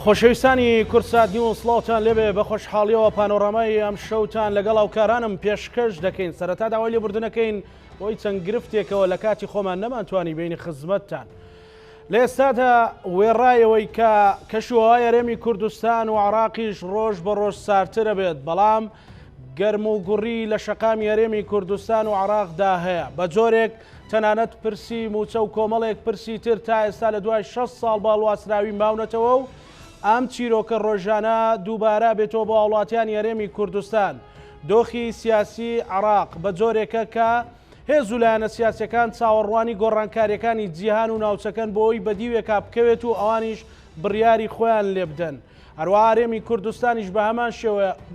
خۆشەویستانی کورسات نیوە سڵاوتان لێبێ بە خۆشحاڵیەوە پانۆڕامای ئەم شەوتان لەگەڵ ئەوکارانم پێشکەش دەکەین. سەرەتا داوای لێبوردنەکەین بۆی چەند گرفتێکەوە لە کاتی خۆمان نەمانتوانی بینی خزمەتتان. لە ئێستادا وێڕایەوەی کە کەشوهەوای هەرێمی کوردستان و عێراقیش ڕۆژ بە ڕۆژ ساردترە بێت، بەڵام گەرم و گوڕی لە شەقامی هەرێمی کوردستان و عێراقدا هەیە. بە جۆرێک تەنانەت پرسی موچە و کۆمەڵێک پرسی تر تا ئێستا لە دوای 6 ساڵ باڵواسراوی ماونەتەوە و ئەم چیرۆکە ڕۆژانە دووبارە بێتەوە بۆ وڵاتیانی هەرێمی کوردستان. دۆخی سیاسی عێراق بە جۆرێکە کە هێز و لایەنە سیاسیەکان چاوەڕوانی گۆڕانکاریەکانی جیهان و ناوچەکەن بۆەوەی بەدیوێکا بکەوێت و ئەوانیش بڕیاری خۆیان لێ بدەن. هەروە هەرێمی کوردستانیش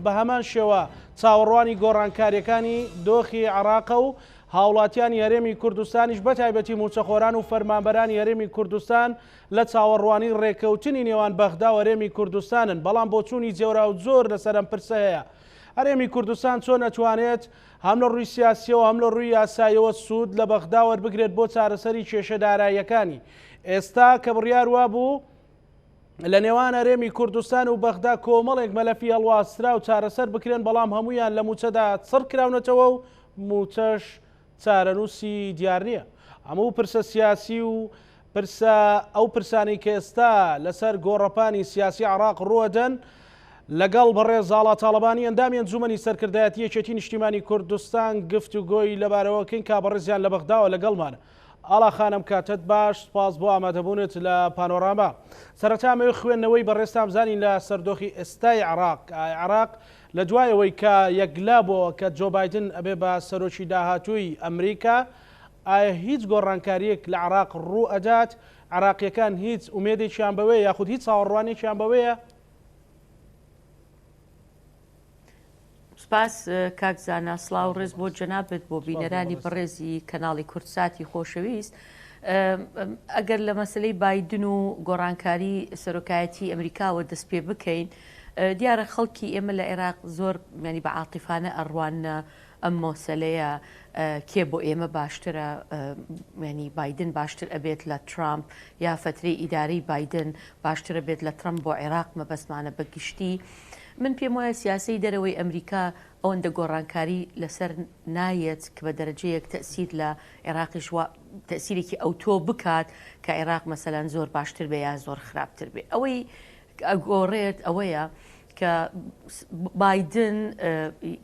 بە هەمان شێوە چاوەڕوانی گۆڕانکاریەکانی دۆخی عێراقە و هاوڵاتیانی هەرێمی کوردستانیش بە تایبەتی موچەخۆران و فەرمانبەرانی هەرێمی کوردستان لە چاوەڕوانی ڕێکەوتنی نێوان بەغدا و هەرێمی کوردستانن. بەڵام بۆ چوونی جێورا و زۆر لەسەر ئەم پرسە هەیە. هەرێمی کوردستان چۆن نەتوانێت هەم لە ڕووی سیاسیەوە هەم لە ڕووی یاساییەوە سوود لە بەغدا وەربگرێت بۆ چارەسەری کێشە داراییەکانی. ئێستا کە بڕیار وا بوو لە نێوان هەرێمی کوردستان و بەغدا کۆمەڵێک مەلەفی هەڵواسترا و چارەسەر بکرێن، بەڵام هەمویان لە موچەدا چڕ کراونەتەوە و موچەش چارەنووسی دیار نییە. هەموو پرسە سیاسی و ئەو پرسانی کە ئێستا لەسەر گۆڕەپانی سیاسی عێراق ڕوەدەن لەگەڵ بەڕێزاڵە تاڵەبانی ئەندامی ئەنجومەنی سەرکردایەتی یەکێتی نیشتیمانی کوردستان گفتوگۆی لەبارەوەکەین کا بەڕێزیان لە بەغداوە لەگەڵمانە. ئاڵا خانم کاتت باش، سپاس بۆ ئامادەبوونت لە پانۆراما. سەرەتامەوێ خوێندنەوەی بەڕێستام زانین لە سەردۆخی ئێستای عێراق لە دوایەوەی کە یەکلا بۆ کە جۆ بایدن ئەبێ بە سەرۆکی داهاتووی ئەمریکا، ئایا هیچ گۆڕانکاریەک لە عێراق ڕوو ئەدات؟ عێراقیەکان هیچ ئومێدێکیان بەوەیە یاخود هیچ چاوەڕوانێکیان بەوەیە؟ سپاس کاکزانە، سڵاو ڕێز بۆ جەنابێت بۆ بینەرانی بەڕێزی کەناڵی کورساتی خۆشەویست. ئەگەر لە مەسلەی بایدن و گۆڕانکاری سەرۆکایەتی ئەمریکاوە دەست پێ بکەین، دیارە خەڵکی ئێمە لە عێراق زۆر ینی بە عاتیفانە ئەڕوانە ئەم مۆسەلەیە کێ بۆ ئێمە باشترە، ینی بایدن باشتر ئەبێت لە ترامپ یا فترەی ئیدارەی بایدن باشترە بێت لە ترامپ بۆ عێراق مەبەستمانە بەگشتی. من پێم وایە سیاسەی دەرەوەی ئەمریکا ئەوەندە گۆڕانکاری لەسەر نایەت کە بە دەرەجەیەک تەسیر لە عێراقیش تەسیرێکی ئەوتۆ بکات کە عێراق مەسەلەن زۆر باشتر بێ یا زۆر خراپتر بێ. ئەوەی ئەگۆڕێت ئەوەیە کە بایدن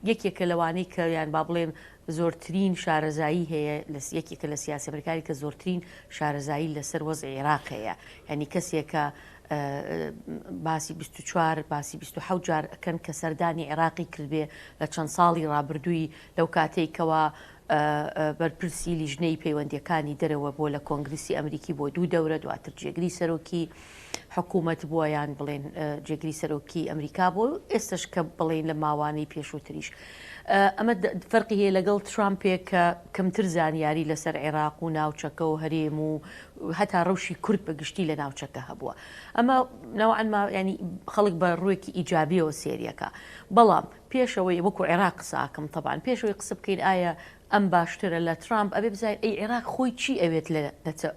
یەکێکە لەوانەی کە یان با بڵێن زۆرترین شارەزایی هەیە، یەکێکە لە سیاسی ئەمریکای کە زۆرترین شارەزایی لەسەر وەزعی عێراق هەیە. ینی کەسێکە باسی 24 باسی 27 جار ئەکەن کە سەردانی عێراقی کردبێ لە چەند ساڵی ڕابردووی لەو کاتێکەوە بەرپرسی لیژنەی پەیوەندیەکانی دەرەوە بۆ لە کۆنگرسی ئەمریکی بۆ 2 دەورە، دواتر جێگری سەرۆکی حکوومەت بووە یان بڵێن جێگری سەرۆکی ئەمریکا بۆ ئێستش کە بڵێن لە ماوانەی پێشووتریش. ئەمە فەرقی هەیە لەگەڵ ترامپێک کە کەمتر زانیاری لەسەر عێراق و ناوچەکە و هەرێم و هەتا ڕەوشی کورد بەگشتی لە ناوچەکە هەبووە. ئەمە ناوعەنما ینی خەڵک بە ڕوویەکی ئیجابیەوە سێریەکە. بەڵام پێشەوەی وەکو عێراق قساکەم تەبان پێشەوەی قسە بکەین ئایا ئەم باشترە لە ترامپ ئەبێ بزانین ئەی عێراق خۆی چی ئەوێت لە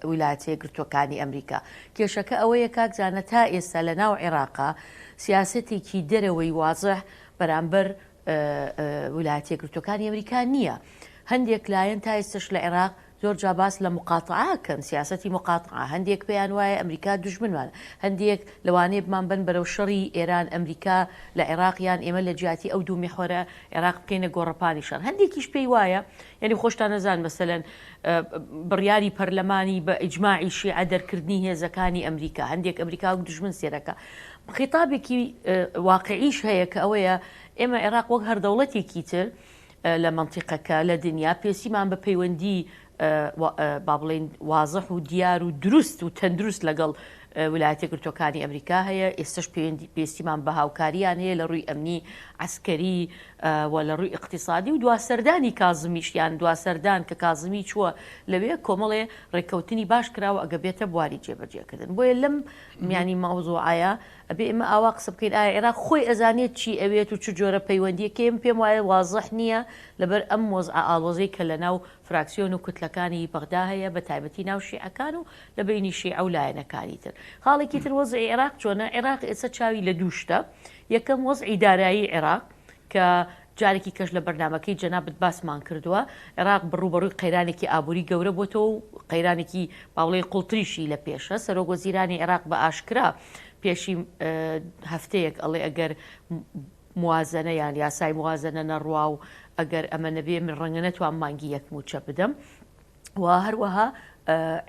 ویلایەتە یەکگرتووەکانی ئەمریکا. کێشەکە ئەوەیە کاکزانە تا ئێستا لە ناو عێراقا سیاسەتێکی دەرەوەی وازح بەرامبەر ویلایەتە یەکگرتووەکانی ئەمریکا نییە. هەندێک لایەن تا ئێستش لە عێراق زۆر جا باس لە مقاتعاکەن، سیاسەتی مقاتعا. هەندێک پێیان وایە ئەمریکا دوژمنوانە، هەندێک لەوانەیە بمان بن بەرەو شەڕی ئێران ئەمریکا لە عێراقیان ئێمە لە جیاتی ئەو دوو میحۆرە عێراق بکەینە گۆڕەپانی شەڕ. هەندێکیش پێی وایە ینی خۆشتان نەزان مەسەلەن بڕیاری پەرلەمانی بە ئیجماعی شیعە دەرکردنی هێزەکانی ئەمریکا، هەندێک ئەمریکا و دژمن سێرەکە. خیتابێکی واقعیش هەیە کە ئەوەیە ئێمە عێراق وەک هەر دەوڵەتێکی تر لە منتیقەکە لە دنیا پێسیمان بە پەیوەندی با بڵێن وازح و دیار و دروست و تەندروست لەگەڵ ویلایەتە یەکگرتووەکانی ئەمریکا هەیە. ئێستش پێویستیمان بە هاوکاریان هەیە لە ڕووی ئەمنی عسکەری و لە ڕووی اقتصادی و دواسەردانی کازمیشیان دواسەردان کە کازمی چووە لەوێ کۆمەڵێ ڕێککەوتنی باش کراوە ئەگە بێتە بواری جێبەجێکردن. بۆیە لەم میانی ماوزوعایە ئەبێ ئێمە ئاوا قسە بکەین ئایا عێراق خۆی ئەزانێت چی ئەوێت و چ جۆرە پەیوەندیەکەم پێم وایە وازح نییە لەبەر ئەم وەزع ئاڵۆزەی کە لە ناو فراکسیۆن و کوتلەکانی بەغدا هەیە بە تایبەتی ناو شیعەکان و لە بینی شیعە و لایەنەکانی تر. خاڵێکی تر وەزعی عێراق چۆنە؟ عێراق ئێستا چاوی لە دوو شتە. یەکەم وەزعی دارایی عێراق کە جارێکی کەش لە بەرنامەکەی جەنابەت باسمان کردووە. عێراق بڕوبەڕووی قەیرانێکی ئابووری گەورە بۆتەوە و قەیرانێکی باوڵەی قوڵتریشی لە پێشە. سەرۆک وەزیرانی عێراق بە ئاشکرا پێشی هەفتەیەک ئەڵێ ئەگەر موازنە یان یاسای موازنە نەڕوا و ئەگەر ئەمە نەبێ من ڕەنگە نەتوان مانگی یەکموچە بدەم و هەروەها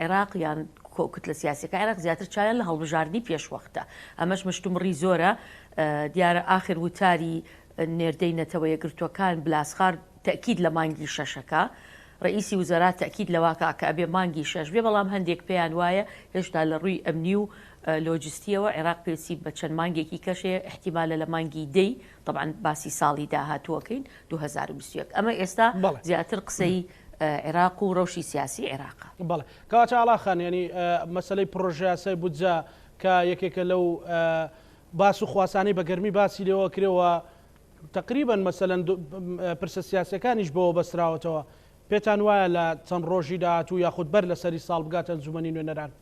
عێراق یان کۆکت لە سیاسەکە عێراق زیاتر چایان لە هەڵبژاردننی پێشوەختە. ئەمەش مشتومڕی زۆرە. دیارە ئاخر وتاری نێردەی نەتەوە یەکگرتوەکان بلاسخار تەکید لە مانگی شەشەکە. ڕئیسی وزارات تەکید لەواکە کە ئەبێ مانگی شەش بێ، بەڵام هەندێک پێیان وایە هێشتا لە ڕووی ئەمنی و لۆجستیەوە عێراق پێویستی بە چەند مانگێکی کەشەیە احتیمالە لە مانگی دەی طبعاً باسی ساڵی داهاتووەکەین 2021. ئەمە ئێستا زیاتر قسەی عێراق و ڕەوشی سیاسی عێراقە. بەڵێ کاچ ئاڵاخان ینی مەسلەی پرۆژیاسای بودجە کە یەکێکە لەو باس و خواسانی بە گەرمی باسی لێەوە کرێەوە تقریبا مەسەلەن پرسە سیاسەکانیش بەوە بەسراوەتەوە. پێتان وایە لە چەند ڕۆژی داهاتوو یاخود بەر لە سەری ساڵ بگاتە ئەنجومەنی نوێنەران؟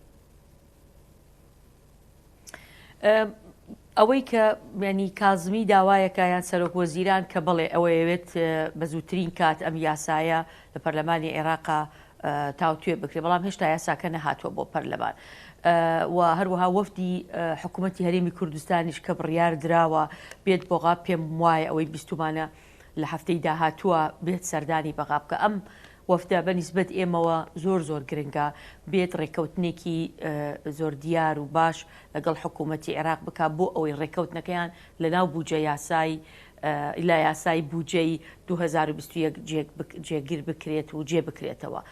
ئەوەی کە ینی کازمی داوایەکە یان سەرۆک وەزیران کە بڵێ ئەوەیەوێت بە زووترین کات ئەم یاسایە لە پەرلەمانی عێراقا تاوتوێ بکرێ، بەڵام هێشتا یاساکە نەهاتووە بۆ پەرلەمان. و هەروەها وەفدی حکوومەتی هەرێمی کوردستانیش کە بڕیار دراوە بێت بۆغا پێم وایە ئەوەی بیستمانە لە هەفتەی داهاتووە بێت سەردانی بەغا بکە. ئەم وەفتە بە نیسبەت ئێمەوە زۆر گرنگە بێت ڕێکەوتنێکی زۆر دیار و باش لەگەڵ حکوومەتی عێراق بک بۆ ئەوەی ڕێکەوتنەکەیان لە ناو بوجە یاسای لە یاسای بوجەی 2021 جێگیر بکرێت و جێ بکرێتەوە.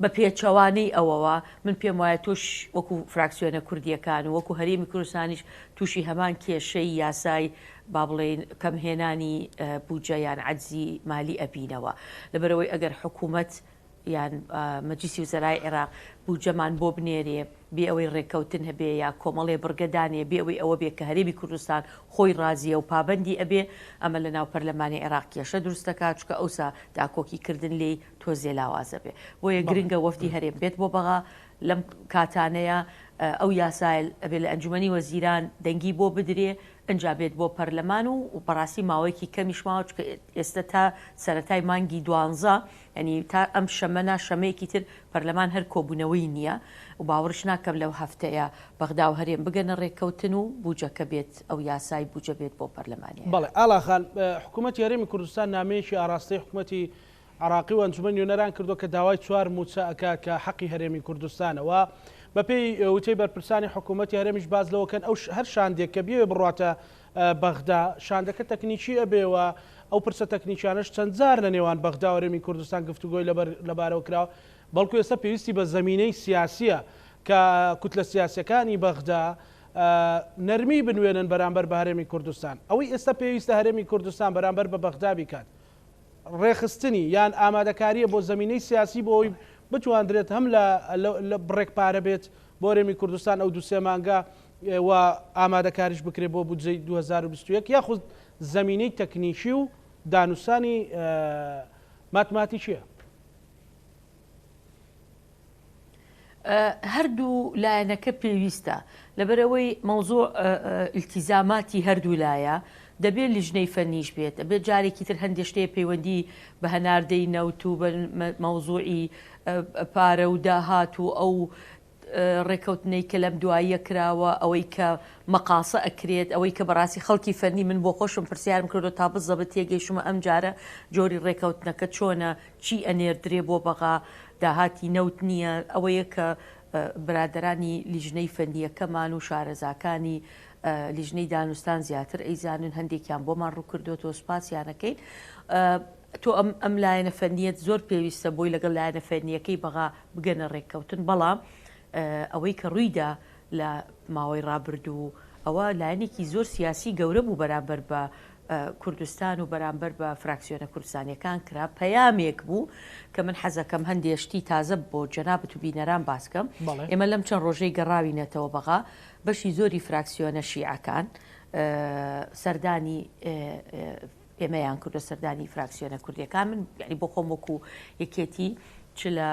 بە پێچەوانەی ئەوەوە من پێم وایە تۆش وەکو فراکسیۆنە کوردیەکان و وەکو هەرێمی کوردستانیش تووشی هەمان کێشەی یاسای با بڵێن کەمهێنانی بوجەیان عەجزی مالی ئەبینەوە. لەبەرەوەی ئەگەر حکوومەت یان مەجلیسی وزەرای عێراق بوجەمان بۆ بنێرێ بێ ئەوەی ڕێکەوتن هەبێ یا کۆمەڵێ بڕگەدانێ بێ ئەوەی ئەوە بێ کە هەرێمی کوردستان خۆی ڕازیە و پابەندی ئەبێ، ئەمە لە ناو پەرلەمانی عێراق کێشە دروستەکات چکە ئەوسا داکۆکی کردن لێی تۆزێ لاوازە بێ. بۆیە گرنگە وەفدی هەرێم بێت بۆ بەغا لەم کاتانەیە ئەو یاسایل ئەبێ لە ئەنجومەنی وەزیران دەنگی بۆ بدرێ ئەنجا بێت بۆ پەرلەمان و بەڕاستی ماوەیەکی کەمیش ماوە چکە ئێستا تا سەرەتای مانگی 12 ینی تا ئەم شەمەنا شەمەیەکی تر پەرلەمان هەر کۆبوونەوەی نییە و باوەڕش ناکەم لەو هەفتەیە بەغدا و هەرێم بگەنە ڕێککەوتن و بوجەکە بێت ئەو یاسای بوجە بێت بۆ پەرلەمانی. بەڵێ ئاڵاخان حکوومەتی هەرێمی کوردستان نامەیەکی ئاراستەی حکوومەتی عراقی و ئەنجومەنی نوێنەران کردو کە داوای 4 موچەکە کە حەقی هەرێمی کوردستانەوە بەپێی وتەی بەرپرسانی حکوومەتی هەرێمیش باز لەوەکەن ئەو هەر شاندێک کە بێ بڕاتە بەغدا شاندەکە تەکنیکی ئەبێەوە ئەو پرسە تەکنیکیانش چەند جار لە نێوان بەغدا و هەرێمی کوردستان گفتوگۆی لەبارەوە کراوە، بەڵکو ئێستا پێویستی بە زەمینەی سیاسیە کە کوتلە سیاسەکانی بەغدا نەرمی بنوێنن بەرامبەر بە هەرێمی کوردستان. ئەوەی ئێستا پێویستە هەرێمی کوردستان بەرامبەر بە بەغدا بیکات ڕێخستنی یان ئامادەکاریە بۆ زەمینەی سیاسی بۆ ئەوی بتواندرێت هەم لە بڕێک پارە بێت بۆ هەرێمی کوردستان ئەو دووسێ مانگە و ئامادەکاریش بکرێت بۆ بودجەی 2021 یاخود زەمینەی تەکنیکی و دانووسانی ماتماتیکیە. هەردوو لایەنەکە پێویستە لەبەرەوەی مەوزوع ئیلتیزاماتی هەردوو لایە دەبێت لیژنەی فەنیش بێت، دەبێت جارێکی تر هەندێک شتەیە پەیوەندی بە هەناردەی نەوت و بە مەوزوعی پارە و داهات و ئەو ڕێکەوتنەی کە لەم دواییە کراوە ئەوەی کە مەقاسە ئەکرێت ئەوەی کە بەڕاستی خەڵکی فەنی من بۆ خۆشم پرسیارم کردو تا بزەبە تێگەیشتمە ئەم جارە جۆری ڕێکەوتنەکە چۆنە چی ئەنێردرێ بۆ بەغا داهاتی نەوت نییە. ئەوەیە کە برادرانی لیژنەی فەنیەکەمان و شارەزاکانی لیژنەی دانوستان زیاتر ئەیزانن هەندێکیان بۆمان ڕوو کردوەوە سوپاسیانەکەین. تۆ ئەم لایەنە فەنیەت زۆر پێویستە بۆی لەگەڵ لایەنە فەنیەکەی بەغا بگەنە ڕێککەوتن، بەڵام ئەوەی کە ڕوویدا لە ماوەی ڕابردوو ئەوە لایەنێکی زۆر سیاسی گەورە بوو بەرامبەر بە کوردستان و بەرامبەر بە فراکسیۆنە کوردستانیەکان کرا. پەیامێک بوو کە من حەزەکەم هەندێشتی تازە بۆ جەنابەت و بینەران باسکەم. ئێمە لەم چەند ڕۆژەی گەڕاوینەتەوە بەغا بەشی زۆری فراکسیۆنە شیعەکان سەردانی ئێمەیان کردو سەردانی فراکسیۆنە کوردیەکان من یعنی بۆ خۆم وەکو یەکێتی چ لە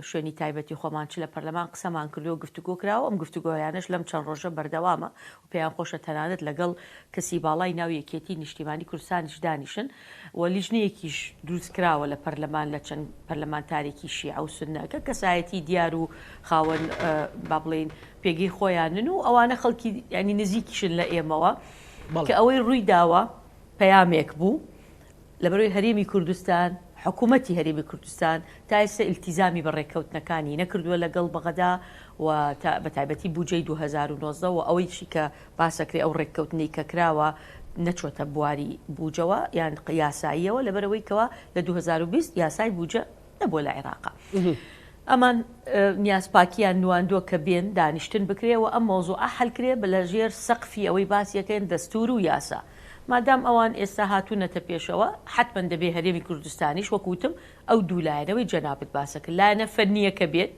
شوێنی تایبەتی خۆمان چ لە پەرلەمان قسەمان کردو و گفتوگۆ کراوە ئەم گفتوگۆیانش لەم چەند ڕۆژە بەردەوامە و پێیان خۆشە تەنانەت لەگەڵ کەسی باڵای ناو یەکێتی نیشتیمانی کوردستانیش دانیشن و لیژنەیەکیش دروست کراوە لە پەرلەمان لە چەند پەرلەمانتارێکی شیعە و سوننەکە کەسایەتی دیار و خاوەن با بڵێن پێگەی خۆیانن و ئەوانە خەڵکی ینی نزیکیشن لە ئێمەوە کە ئەوەی ڕووی داوە پەیامێک بوو لەبەرەوەی هەرێمی کوردستان حکوومەتی هەرێمی کوردستان تا ئێستا ئیلتیزامی بەڕێککەوتنەکانی نەکردووە لەگەڵ بەغەدا و بە تایبەتی بودجەی 2019 و ئەوەیشی کە باسەکرێ ئەو ڕێککەوتنی کە کراوە نەچۆتە بواری بوجەوە یان یاساییەوە لەبەرەوەی کەوە لە 2020 یاسای بوجە نەبووە لە عێراقا. ئەمان نیازپاکیان نواندووە کە بێن دانیشتن بکرێەوە ئەم مۆزوع حەلکرێ بە لە ژێر سەقفی ئەوەی باسیەکەن دەستور و یاسا. مادام ئەوان ئێستا هاتوونەتە پێشەوە حتمما دەبێ هەرێمی کوردستانیش وەکوتم ئەو دوولایەنەوەی جەنابەت باسەکە لایەنە فەرنیەکە بێت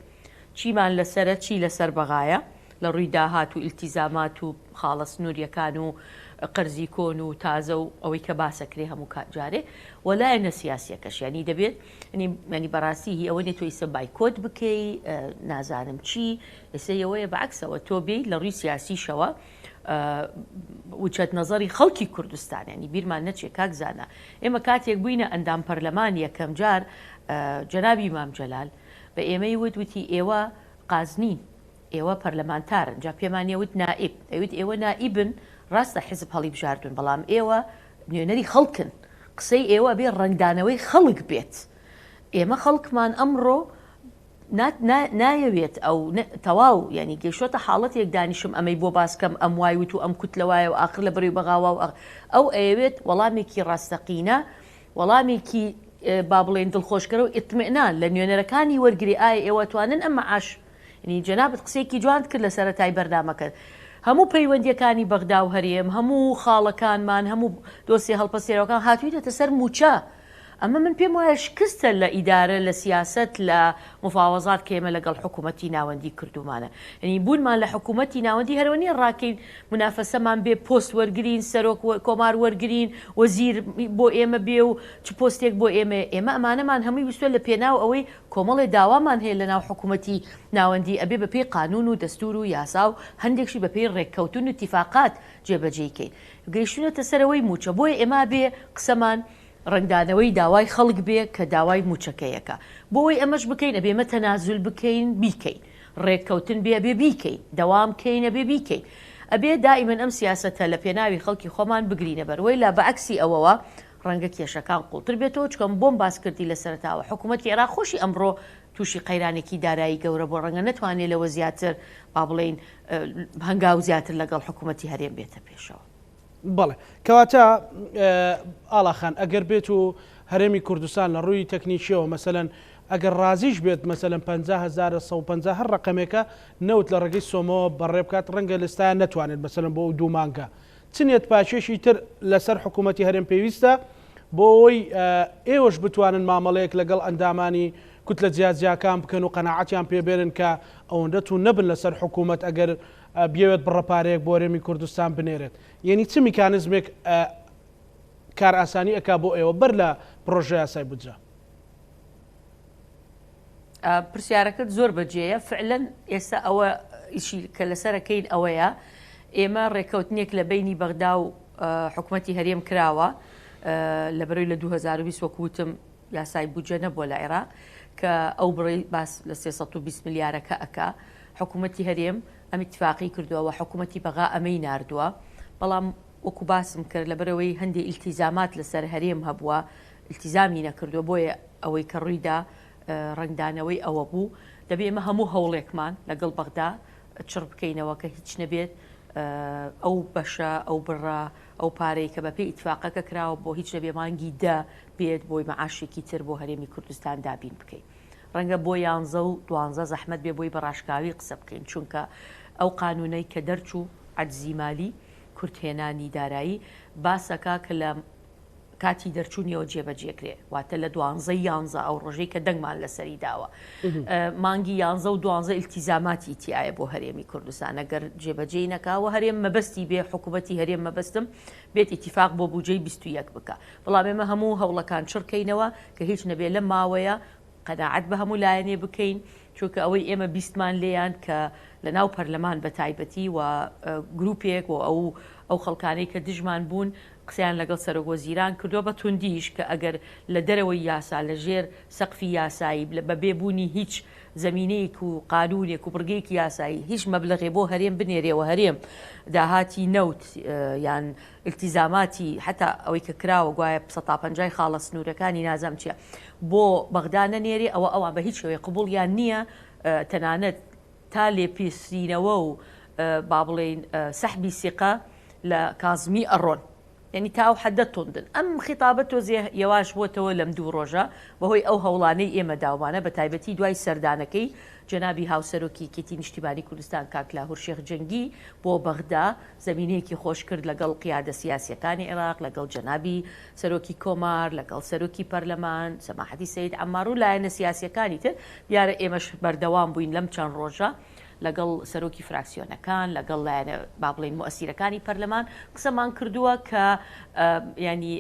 چیمان لەسرە چی لەسەر بەغایە لە ڕووی داهات و ئیلتیزامات و خاڵە سنووریەکان و قەرزی کۆن و تازە و ئەوەی کە باسەکرێ هەموو کاتجارێ وەلایەنە سیاسیەکەش ینی دەبێت ینی بەڕاستی هی ئەوە نێت تۆ ئیسە بایکۆت بکەی نازانم چی ئێستا ئەوەیە بەعکسەوە تۆ بێ لە ڕووی سیاسیشەوە وچەت نەزەری خەڵکی کوردستان ینی بیرمان نەچێ کاکزانە ئێمە کاتێک بووینە ئەندام پەرلەمان یەکەم جار جەنابی مام جەلال بە ئێمەی وتی ئێوە قازنین ئێوە پەرلەمانتارن جا پێمانیەوت نائب ئەوت ئێوە نائبن ڕاستە حیزب هەڵی بژاردون بەڵام ئێوە نوێنەری خەڵکن قسەی ئێوە بێ ڕنگدانەوەی خەڵک بێت ئێمە خەڵکمان ئەمڕۆ نایەوێت ئەو تەواو ینی گەیشتۆتە حاڵەتێک دانیشم ئەمەی بۆ باسکەم ئەم وایوت و ئەم کوت لەوایە و ئاخر لە بەروی بەغاوا و ئەو ئەوێت وەڵامێکی ڕاستەقینە وەڵامێکی با بڵێن دڵخۆشکەرە و ئیتمێنان لە نوێنەرەکانی وەرگری ئایا ئێوە توانن ئەمە عاش ینی جەنابەت قسێکی جوان کرد لە سەرەتای بەردامەکە هەموو پەیوەندیەکانی بەغدا و هەرێم هەموو خاڵەکانمان هەموو دۆسی هەڵپەسێرەوەکان هاتوویتە سەر موچە ئەمە من پێم وایە شکستە لە ئیدارە لە سیاست لە مفاوەزات کە ئێمە لەگەڵ حکوومەتی ناوەندی کردومانە ینی بوونمان لە حکوومەتی ناوەندی هەرەوەنی ڕاکەین منافەسەمان بێ پۆست وەرگین سەرۆک کۆمار وەرگین وەزیر بۆ ئێمە بێ و چ پۆستێک بۆ ئێمە ئەمانەمان هەمووی ویستوە لە پێناو ئەوەی کۆمەڵی داوامان هەیە لە ناو حکوومەتی ناوەندی ئەبێ بەپێی قانون و دەستور و یاسا و هەندێکشی بەپێی ڕێککەوتون و اتیفاقات جێبەجێکەین گەیشتونەتە سەرەوەی موچە بۆیە ئێمە بێ قسەمان ڕنگدانەوەی داوای خەڵک بێ کە داوای موچەکەیەکە بۆی ئەمەش بکەین ئەبێمە تەنازول بکەین بیکەین ڕێککەوتن بێ بێ بیکەین دەوام کەینە بێ بیکەین ئەبێ دائیمەن ئەم سیاسەتە لە پێناوی خەڵکی خۆمان بگرینە بەرەوەی لا بەعکسی ئەوەوە ڕەنگە کێشەکان قوڵتر بێتەوە چکەم بۆم باس کردی لە سەرتاوە حکوومەتی عێراق خۆشی ئەمڕۆ تووشی قەیرانێکی دارایی گەورە بۆ ڕەنگە نەتوانێت لەوە زیاتر با بڵێن هەنگاو زیاتر لەگەڵ حکوومەتی هەرێم بێتە پێشەوە. بەڵێ کەواتە ئاڵاخان ئەگەر بێت و هەرێمی کوردستان لە ڕووی تەکنیکیەوە مەسەلەن ئەگەر ڕازیش بێت مەسەلەن 50,150 هەر ڕقەمێکە نەوت لە ڕێگەی سۆمەوە بەڕێ بکات ڕەنگە لەستایان نەتوانێت مەسەلەن بۆ دوو مانگە چنێت پاشێشی تر لەسەر حکوومەتی هەرێم پێویستە بۆ ئەوەی ئێوەش بتوانن مامەڵەیەک لەگەڵ ئەندامانی کوتلە جیاجیاکان بکەن و قەناعەتیان پێبێنن کە ئەوەندە تو نەبن لەسەر حکوومەت ئەگەر بێوێت بڕەپارەیەک بۆ هەرێمی کوردستان بنێرێت یعنی چ میکانیزمێک کار ئاسانی ئەکا بۆ ئێوە بەر لە پرۆژە یاسای بودجە پرسیارەکەت زۆر بەجێیە فعلەن ئێستا ئەوە ئیشی کە لەسەرەکەین ئەوەیە ئێمە ڕێککەوتنێک لە بینی بەغدا و حکوومەتی هەرێم کراوە لە بەرەوەی لە 2020 وەکوتم یاسای بودجە نەبووە لە عێراق کە ئەو بڕی باس لە 320 میلیارەکە ئەکا حکوومەتی هەرێم ئەم اتفاقی کردووە حکوومەتی بەغا ئەمەی ناردووە بەڵام وەکو باسم کرد لە بەرەوەی هەندێک ئیلتیزامات لەسەر هەرێم هەبووە ئیلتیزامی نەکردووە بۆیە ئەوەی کە ڕوویدا ڕنگدانەوەی ئەوە بوو دەبێ ئمە هەموو هەوڵێکمان لەگەڵ بەغدا چڕ بکەینەوە کە هیچ نەبێت ئەو بەشە ئەو بڕە ئەو پارەی کە بەپێی ئیتفاقەکە کراوە بۆ هیچ نەبێ مانگی دە بێت بۆی مەعاشێکی تر بۆ هەرێمی کوردستان دابین بکەین ڕەنگە بۆ 11 و 12 زەحمەت بێ بۆی بەڕاشکاوی قسە بکەین چونکە ئەو قانونەی کە دەرچوو عەجزی مالی کورتهێنانی دارایی باسەکە کە لە کاتی دەرچوونیەوە جێبەجێکرێ واتە لە 12 ئەو ڕۆژەی کە دەنگمان لەسەری داوە مانگی 11 و 12 ئیلتیزاماتی تایە بۆ هەرێمی کوردستان ئەگەر جێبەجێی نەکاوە هەرێم مەبەستی بێ حکوومەتی هەرێم مەبەستم بێت ئیتیفاق بۆ بودجەی 21 بکە بەڵام ئێمە هەموو هەوڵەکان چڕکەینەوە کە هیچ نەبێ لە ماوەیە قەناعەت بە هەموو لایەنێ بکەین چونکە ئەوەی ئێمە بیستمان لێیان کە لە ناو پەرلەمان بە تایبەتی و گروپێک و ئەو خەڵکانەی کە دژمان بوون قسەیان لەگەڵ سەرۆگۆزیران کردووە بە توندیش کە ئەگەر لە دەرەوەی یاسا لە ژێر سەقفی یاسایی بە بێبوونی هیچ زمینەیەک و قانونێک و بڕگەیەکی یاسایی هیچ مەبلغێ بۆ هەرێم بنێرێەوە هەرێم داهاتی نەوت یان التیزاماتی حتا ئەوەی کە کراوە گوایە 150 خاڵە سنوورەکانی نازام چییە بۆ بەغدا نەنێرێ ئەوە ئەوان بە هیچ شوەیە قبوڵیان نییە تەنانەت تا لێپێسینەوە و با بڵێن سەحبی سیقە لە کازمی ئەڕۆن یعنی تاو حەدە توندن ئەم خیتابەت تۆزێ یەواش بۆتەوە لەم دوو ڕۆژە بەهۆی ئەو هەوڵانەی ئێمە داوانە بە تایبەتی دوای سەردانەکەی جەنابی هاوسەرۆکی کێتی نیشتیمانی کوردستان کاک لاهور شێخ جەنگی بۆ بەغدا زمینەیەکی خۆش کرد لەگەڵ قیادە سیاسیەکانی عێراق لەگەڵ جەنابی سەرۆکی کۆمار لەگەڵ سەرۆکی پەرلەمان سەماحەتی سەید عەمار و لایەنە سیاسیەکانی تر دیارە ئێمەش بەردەوام بووین لەم چەند ڕۆژە لەگەڵ سەرۆکی فراکسیۆنەکان لەگەڵ لایەنە با بڵێن مؤسیرەکانی پەرلەمان قسەمان کردووە کە ینی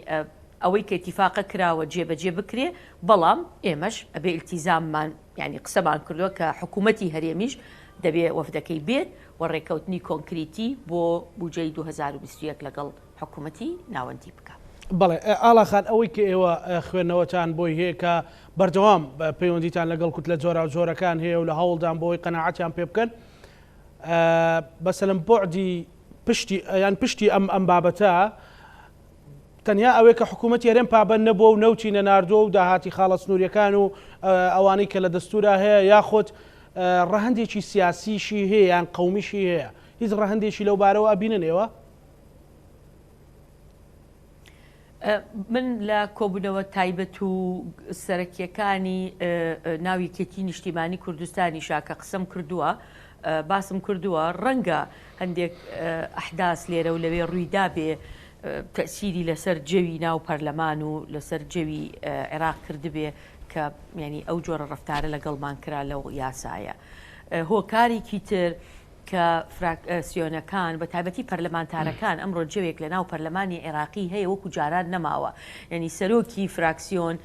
ئەوەی کە اتیفاقە کراوە جێبەجێ بکرێ بەڵام ئێمەش ئەبێ ئیلتیزاممان ینی قسەمان کردووە کە حکوومەتی هەرێمیش دەبێ وەفدەکەی بێت و ڕێکەوتنی کۆنکریتی بۆ بودجەی 2021 لەگەڵ حکوومەتی ناوەندی بکات. بەڵێ ئاڵاخان ئەوەی کە ئێوە خوێندنەوەتان بۆی هەیە کە بەردەوام پەیوەندیتان لەگەڵ کوتلە جۆرا و جۆرەکان هەیە و لە هەوڵدان بۆی قەناعەتیان پێ بکەن بەسەلەم بۆعدی پشتی ئەم بابەتە تەنیا ئەوەیە کە حکوومەتی هەرێم پابەند نەبووە و نەوتی نەناردووە و داهاتی خاڵە سنووریەکان و ئەوانەی کە لە دەستورا هەیە یاخۆت ڕەهەندێکی سیاسیشی هەیە یان قەومیشی هەیە هیچ ڕەهەندێکی لەو بارەوە ئەبینن ئێوە؟ من لە کۆبوونەوە تایبەت و سەرەکیەکانی ناوی کێتی نیشتیمانی کوردستانی شاکە قسەم کردووە باسم کردووە ڕەنگە هەندێک ئەحداس لێرە و لەوێ ڕوویدا بێ تەسیری لەسەر جەوی ناو پەرلەمان و لەسەر جەوی عێراق کردبێ کە ینی ئەو جۆرە ڕەفتارە لەگەڵمان کرا لەو یاسایە هۆکارێکی تر کە فراکسیۆنەکان بە تایبەتی پەرلەمانتارەکان ئەمڕۆ جەوێک لە ناو پەرلەمانی عێراقی هەیە وەکو جاران نەماوە یعنی سەرۆکی فراکسیۆن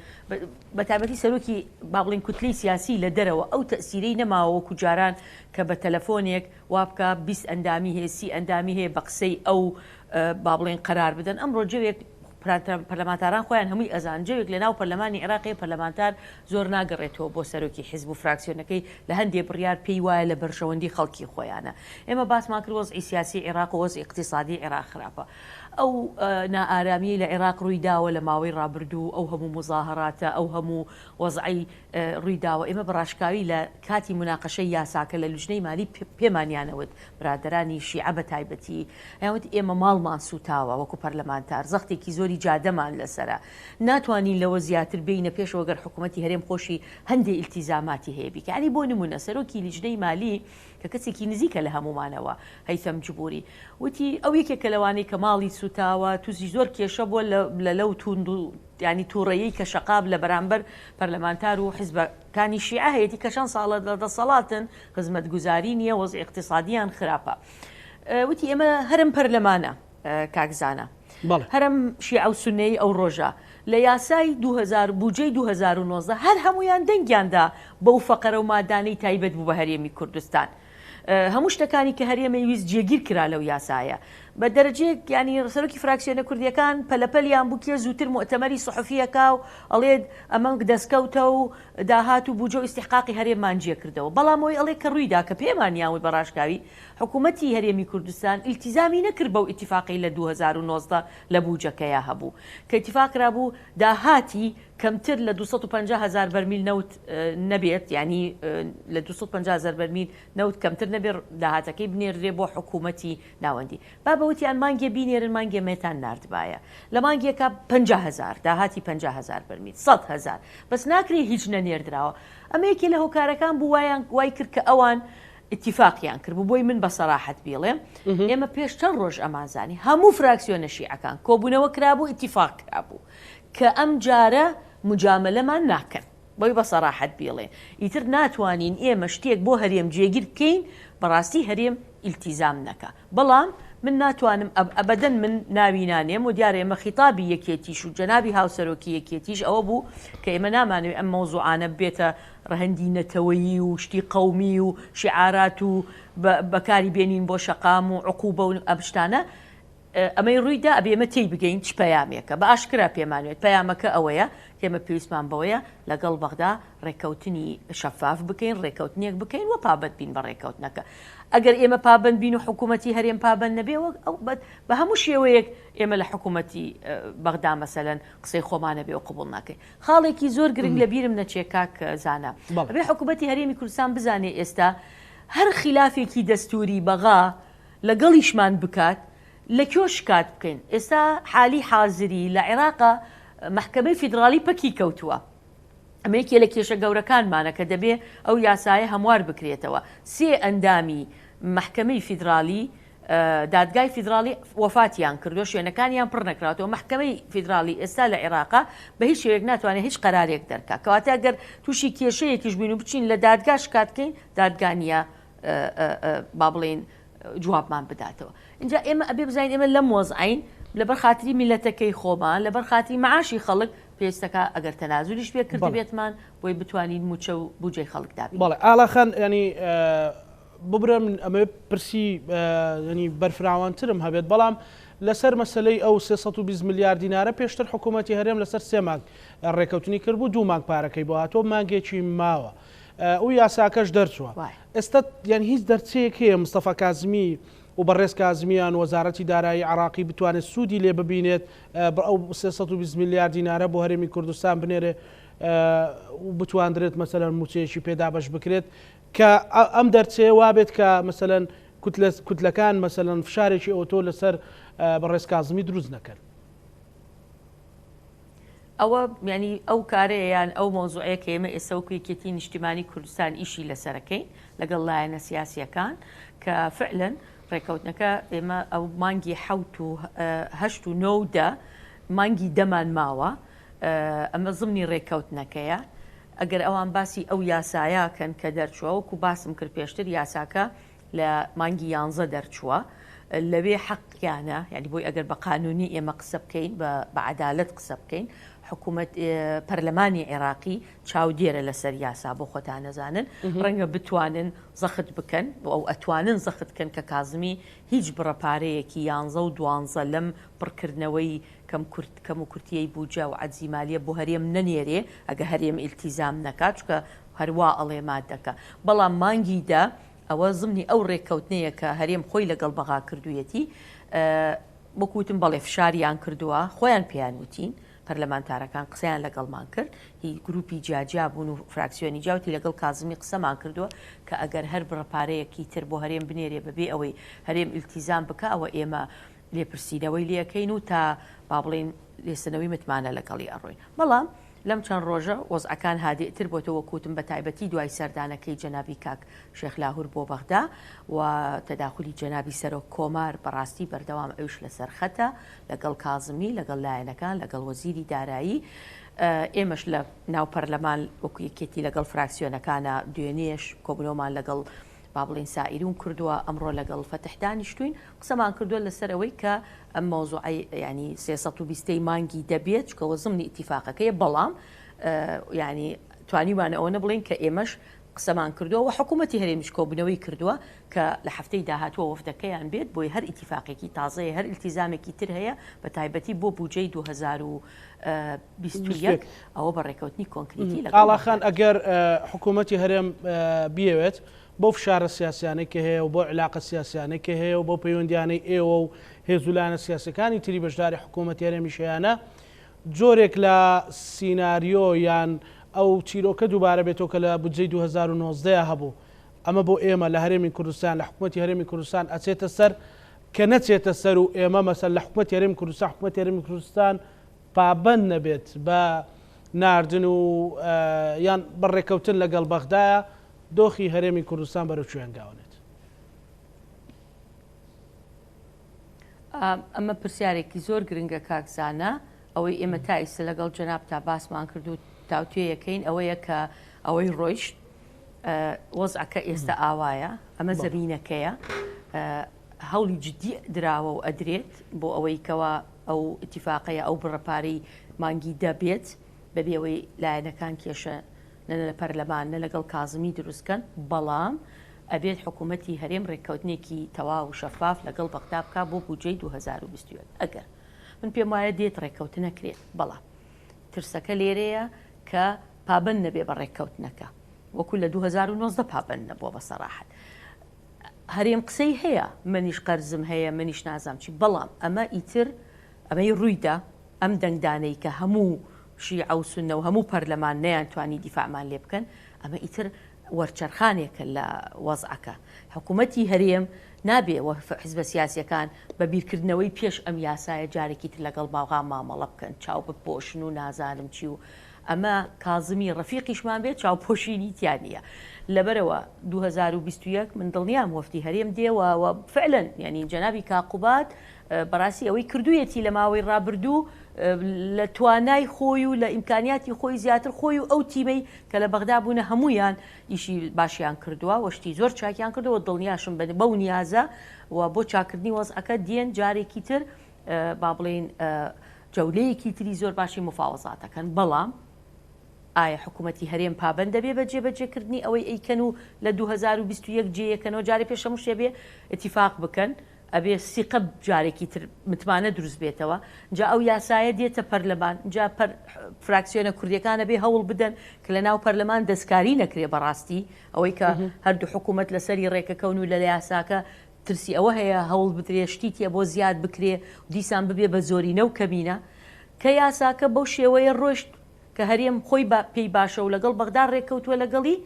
بە تایبەتی سەرۆکی با بڵێن کوتلەی سیاسی لە دەرەوە ئەو تەسیرەی نەماوە وەکو جاران کە بە تەلەفۆنێک وابکە 20 ئەندامی هەیە 30 ئەندامی هەیە بە قسەی ئەو با بڵێن قەرار بدەن ئەمڕۆ جەوێک پەرلەمانتاران خۆیان هەمووی ئەزان جەوێک لە ناو پەرلەمانی عێراقی پەرلەمانتار زۆر ناگەڕێتەوە بۆ سەرۆکی حیزب و فراکسیۆنەکەی لە هەندێک بڕیار پێی وایە لە بەرژەوەندی خەڵکی خۆیانە ئێمە باسمان کرد وەزعی سیاسی عێراق و وەزعی اقتصادی عێراق خراپە ئەو نائارامی لە عێراق ڕوویداوە لە ماوەی ڕابردوو ئەو هەموو مزاهراتە ئەو هەموو وەزعی ڕوویداوە ئێمە بەڕاشکاوی لە کاتی مناقەشەی یاساکە لە لوژنەی مالی پێمانیانەوت برادرانی شیعە بە تایبەتی یاوت ئێمە ماڵمان سوتاوە وەکو پەرلەمانتار زەختێکی زۆری جادەمان لەسرە ناتوانین لەوە زیاتر بینە پێشەوە گەر حکوومەتی هەرێم خۆشی هەندێک ئیلتیزاماتی هەیە بیکاری بۆ نمونە سەرۆکی لیژنەی مالی کە کەسێکی نزیکە لە هەمومانەوە هەیثەم جبوری وتی ئەو یەکێکە لەوانەی کە ماڵی سوتاوە تووسی زۆر کێشە بووە لە لەو توند و ینی تووڕەیەی کە شەقاب لە بەرامبەر پەرلەمانتار و حیزبەکانی شیعە هەیەی کە چەند ساڵە دەسەڵاتن خزمەتگوزاری نییە وەزعی اقتصادیان خراپە وتی ئێمە هەرم پەرلەمانە کاکزانە هەرم شیعە و سونەی ئەو ڕۆژە لە یاسای 2000 بودجەی 2019 هەر هەمویان دەنگیاندا بەو فەقەرە و مادانەی تایبەت بوو بە هەرێمی کوردستان هەموو شتەکانی کە هەرێمە ویست جێگیر کرا لەو یاسایە بە دەرەجەیەک ینی سەرۆکی فراکسیۆنە کوردیەکان پەلەپەلیان بوو کێ زووتر مؤتەمەری سوحوفیەکا و ئەڵێ ئەمەنگ دەستکەوتە و داهات و بودجە و ئیستیحقاقی هەرێممان جێ کردەوە بەڵام ئەوی ئەڵێ کە ڕوویدا کە پێمانیاوی بەڕاشکاوی حکوومەتی هەرێمی کوردستان ئیلتیزامی نەکرد بەو ئیتیفاقی لە 2019 لە بودجەکەیە هەبوو کە ئیتیفاقرا بوو داهاتی کەمتر لە 250,000 بەرمیل نەوت نەبێت ینی لە 250,000 بەرمیل نەوت کەمتر نەبێت داهاتەکەی بنێرێ بۆ حکوومەتی ناوەندی بابەوتیان مانگێ بینێرن مانگێ مێتان نردبایە لە مانگێکە 50,000 داهاتی 50,000 بەرمیل 100,000 بەس ناکرێ هیچ نەنێردراوە ئەمەیەکی لە هۆکارەکان بوو وای کرد کە ئەوان اتفاقیان کرد بۆی من بە سەراحەت بیڵێم ئێمە پێش چەند ڕۆژ ئەمازانی هەموو فراکسیۆنە شیعەکان کۆبوونەوە کرابوو اتفاق کرابوو کە ئەم جارە مجاملەمان ناکەن بۆی بە سەراحەت بیڵێ ئیتر ناتوانین ئێمە شتێک بۆ هەرێم جێگیر بکەین بەڕاستی هەرێم ئیلتیزام نەکە بەڵام من ناتوانم ئەبەدەن من ناوی نانێم و دیارە ئێمە خیتابی یەکێتیش و جەنابی هاوسەرۆکی یەکێتیش ئەوە بوو کە ئێمە نامانوێت ئەم مەوزوعانە بێتە ڕەهەندی نەتەوەیی و شتی قەومی و شعارات و بەکاری بێنین بۆ شەقام و عقوبە و ئەبشتانە ئەمەی ڕوویدا ئەبێ ئێمە تێی بگەین چ پەیامێکە بە ئاشکرا پێمانوێت پەیامەکە ئەوەیە کێمە پێویستمان بەوەیە لەگەڵ بەغدا ڕێککەوتنی شەفاف بکەین ڕێککەوتنیەک بکەین و پابەت بین بە ڕێککەوتنەکە ئەگەر ئێمە پابند بین و حکوومەتی هەرێم پابند نەبێەوە ئەو بە هەموو شێوەیەک ئێمە لە حکوومەتی بەغدا مەسەلەن قسەی خۆمانە بێ و قبول ناکەین خاڵێکی زۆر گرنگ لە بیرم نەچێ کاک زانە ئەبێ حکوومەتی هەرێمی کوردستان بزانێ ئێستا هەر خلافێکی دەستوری بەغا لەگەڵیشمان بکات لە کێ شکات بکەین ئێستا حالی حازری لە عێراقا محکمەی فیدرالی پەکی کەوتووە ئەمەیەکێ لە کێشە گەورەکانمانە کە دەبێ ئەو یاسایە هەموار بکرێتەوە سێ ئەندامی محکمەی فیدرالی دادگای فیدرالی وەفاتیان کردو شوێنەکانیان پڕ نەکراتەوە محکمەی فیدرالی ئێستا لە عێراقا بە هیچ شێوەیەک ناتوانێت هیچ قەرارێک دەرکات کەواتە ئەگەر تووشی کێشەیەکیش بین و بچین لە دادگا شکاتکەین دادگانیە با بڵێن جوابمان بداتەوە اینجا ئێمە ئەبێ بزانین ئێمە لەم وەزعین لەبەر خاتری میلەتەکەی خۆمان لەبەر خاتری معاشی خەڵک پێویستەکە ئەگەر تەنازولیش پێ کردی بێتمان بۆی بتوانین موچە و بودجەی خەڵک دابین بەڵێ ئاڵاخان ینی ببرە من ئەمە پرسی ینی بەرفراوانترم هەبێت بەڵام لەسەر مەسلەی ئەو 320 میلیارد دینارە پێشتر حکوومەتی هەرێم لەسەر 3 مانگ ڕێکەوتنی کرد بوو 2 مانگ پارەکەی بۆ هاتۆ مانگێکی ماوە ئەو یاساکەش دەرچووە ئێستا یان هیچ دەرچەیەک هەیە مستەفا کازمی و بەڕێز کازمیان وەزارەتی دارایی عراقی بتوانێت سوودی لێ ببینێت ئەو 320 میلیارد دینارە بۆ هەرێمی کوردستان بنێرێ و بتواندرێت مەسەلەن موچەیەکی پێدا بەش بکرێت کە ئەم دەرچەیە وابێت کە مەسەلەن کوتلەکان مەسەلەن فشارێکی ئۆتۆ لەسەر بەڕێز کازمی دروست نەکەن ئەوە ینی ئەو کارەیەیان ئەو مۆزوعەیە کە ئێمە ئێستا وەکو یەکێتی نیشتیمانی کوردستان ئیشی لەسەرەکەین لەگەڵ لایەنە سیاسیەکان کە فعلەن ڕێکەوتنەکە ئێمە ئەو مانگی 8 و 9 مانگی دەمان ماوە ئەمە زمنی ڕێکەوتنەکەیە ئەگەر ئەوان باسی ئەو یاسایەکەن کە دەرچووە وەکو باسم کرد پێشتر یاساکە لە مانگی 11 دەرچووە لەوێ حەقیانە یعنی بۆی ئەگەر بە قانونی ئێمە قسە بکەین بە عەدالەت قسە بکەین حکوومەت پەرلەمانی عێراقی چاودێرە لەسەر یاسا بۆ خۆتان نەزانن ڕەنگە بتوانن زەخت بکەن ئەو ئەتوانن زەخت بکەن کە کازمی هیچ بڕەپارەیەکی 11 و 12 لەم پڕکردنەوەی کەم و کورتیەی بووجە و عەجزی مالیە بۆ هەرێم نەنێرێ ئەگە هەرێم ئیلتیزام نەکات چکە هەروە ئەڵێ مادەکە بەڵام مانگیدا ئەوە زمنی ئەو ڕێککەوتنەیە کە هەرێم خۆی لەگەڵ بەغا کردوویەتی وەکوتم بەڵێ فشاریان کردووە خۆیان پێیان وتین پەرلەمانتارەکان قسەیان لەگەڵمان کرد هی گروپی جاجا بوون و فراکسیۆنی جاوتی لەگەڵ کازمی قسەمان کردووە کە ئەگەر هەر بڕەپارەیەکی تر بۆ هەرێم بنێرێ بەبێ ئەوەی هەرێم ئیلتیزام بکە ئەوە ئێمە لێپرسینەوەی لەکەین و تا با بڵێن لێسنەوەی متمانە لەگەڵی ئەڕۆین بەڵام لەم چەند ڕۆژە وەزعەکان هادئتر بۆتەوە کوتم بە تایبەتی دوای سەردانەکەی جەنابی کاک شێخ لاهور بۆ بەغدا و تەداخلی جەنابی سەرۆک کۆمار بەڕاستی بەردەوام ئەوش لەسەر خەتە لەگەڵ کازمی لەگەڵ لایەنەکان لەگەڵ وەزیری دارایی ئێمەش لە ناو پەرلەمان وەکو یەکێتی لەگەڵ فراکسیۆنەکانە دوێنێش کۆبنەوەمان لەگەڵ با بڵێن سائیرون کردووە ئەمڕۆ لەگەڵ فەتحدانیشتوین قسەمان کردووە لەسەرەوەی کە ئەم مۆزوعی ینی 320 مانگی دەبێت چکەوە زمنی ئیتیفاقەکەیە بەڵام ینی توانیوانە ئەوە نەبڵێن کە ئێمەش قسەمان کردووە و حکوومەتی هەرێمیش کۆبنەوەی کردووە کە لە هەفتەی داهاتوە وەفدەکەیان بێت بۆی هەر ئیتیفاقێکی تازەیە هەر ئیلتیزامێکی تر هەیە بە تایبەتی بۆ بودجەی 2021 ئەوە بە ڕێکەوتنی کۆنکریتی ئاڵاخان ئەگەر حکوومەتی هەرێم بیەوێت بۆ فشارە سیاسیانێکە هەیە و بۆ علاقە سیاسیانێکە هەیە و بۆ پەیوەندیانەی ئێوە و هێزولانە سیاسەکانی تری بەشداری حکوومەتی هەرێمی شەیانە جۆرێک لە سیناریۆ یان ئەو چیرۆکە دووبارە بێتەوە کە لە بودجەی 2019 هەبوو ئەمە بۆ ئێمە لە هەرێمی کوردستان لە حکوومەتی هەرێمی کوردستان ئەچێتە سەر کە نەچێتە سەر و ئێمە مەسەل لە حکوومەتی هەرێمی کوردستان حکوومەتی هەرێمی کوردستان پابەند نەبێت بە ناردن و یان بەڕێکەوتن لەگەڵ بەغدایە دۆخی هەرێمی کوردستان بەرەو کوێنگاونێت ئەمە پرسیارێکی زۆر گرنگە کاکزانە ئەوەی ئێمە تا ئێستا لەگەڵ جەناب تا باسمان کرد و تاوتوێیەکەین ئەوەیە کە ئەوەی ڕۆیشت وەزعەکە ئێستا ئاوایە ئەمە زەمینەکەیە هەوڵی جددی دراوە و ئەدرێت بۆ ئەوەی کەوا ئەو ئتیفاقەیە ئەو بڕەپارەی مانگی دەبێت بەبێەوەی لایەنەکان کێشە لە پەرلەمان نە لەگەڵ کازمی دروستکەن بەڵام ئەبێت حکوومەتی هەرێم ڕێککەوتنێکی تەواو و شەفاف لەگەڵ بەغدا بکات بۆ بودجەی 2020 ئەگەر من پێم وایە دێت ڕێککەوتنەکرێت بەڵام ترسەکە لێرەیە کە پابند نەبێ بە ڕێککەوتنەکە وەکو لە 2019 پابند نەبووە بە سەراحەت هەرێم قسەی هەیە منیش قەرزم هەیە منیش نازام چی بەڵام ئەمە ئیتر ئەمەی ڕوویدا ئەم دەنگدانەی کە هەموو شیعە و سونە و هەموو پەرلەمان نەیانتوانی دیفاعمان لێ بکەن ئەمە ئیتر وەرچەرخانێکە لە وەزعەکە حکوومەتی هەرێم نابێ حیزبە سیاسیەکان بە بیرکردنەوەی پێش ئەم یاسایە جارێکی تر لەگەڵ باوغا مامەڵە بکەن چاو بپۆشن و نازانم چی و ئەمە کازمی ڕەفیقیشمان بێت چاوپۆشینی تیانە لەبەرەوە 2021 من دڵنیام وەفتی هەرێم دێوە فعلەن ینی جەنابی کاقوبات بەڕاستی ئەوەی کردوویەتی لە ماوەی ڕابردوو لە توانای خۆی و لە ئیمکانیاتی خۆی زیاتر خۆی و ئەو تیمەی کە لە بەغدا بوونە هەمویان ئیشی باشیان کردووە وەشتی زۆر چاکیان کردەوە دڵنیاشم بەو نیازە و بۆ چاکردنی وەزعەکە دێن جارێکی تر با بڵێن جەولەیەکی تری زۆر باشی مفاوەزاتەکەن بەڵام ئایا حکوومەتی هەرێم پابند دەبێ بە جێبەجێکردنی ئەوەی ئەیکەن و لە 2021 جێیەکەنەوە جارێ پێشەمو شێبێ ئەتیفاق بکەن ئەبێ سیقە جارێکی تر متمانە دروست بێتەوە جا ئەو یاسایە دێتە پەرلەمان جا فراکسیۆنە کوردیەکانە بێ هەوڵ بدەن کە لە ناو پەرلەمان دەستکاری نەکرێ بەڕاستی ئەوەی کە هەردوو حکوومەت لەسەری ڕێکەکەون و لە یاساکە ترسی ئەوە هەیە هەوڵ بدرێ شتیتە بۆ زیاد بکرێ و دیسان ببێ بە زۆرینە و کەمینە کە یاساکە بەو شێوەیە ڕۆشت کە هەرێم خۆی پێی باشە و لەگەڵ بەغدا ڕێککەوتووە لەگەڵی